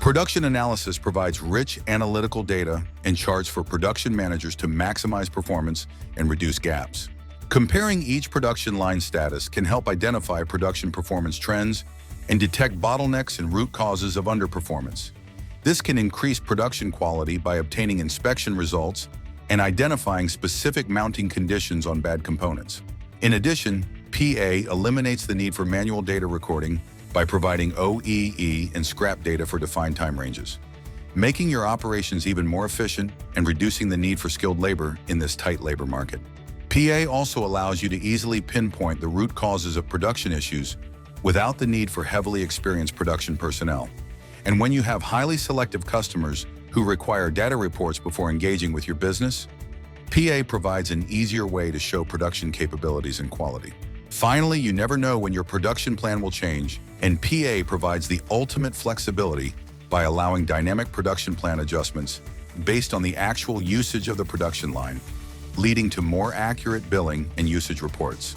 Production analysis provides rich analytical data and charts for production managers to maximize performance and reduce gaps. Comparing each production line status can help identify production performance trends and detect bottlenecks and root causes of underperformance. This can increase production quality by obtaining inspection results and identifying specific mounting conditions on bad components. In addition, PA eliminates the need for manual data recording by providing OEE and scrap data for defined time ranges, making your operations even more efficient and reducing the need for skilled labor in this tight labor market. PA also allows you to easily pinpoint the root causes of production issues without the need for heavily experienced production personnel. And when you have highly selective customers who require data reports before engaging with your business, PA provides an easier way to show production capabilities and quality. Finally, you never know when your production plan will change, and PA provides the ultimate flexibility by allowing dynamic production plan adjustments based on the actual usage of the production line, leading to more accurate billing and usage reports.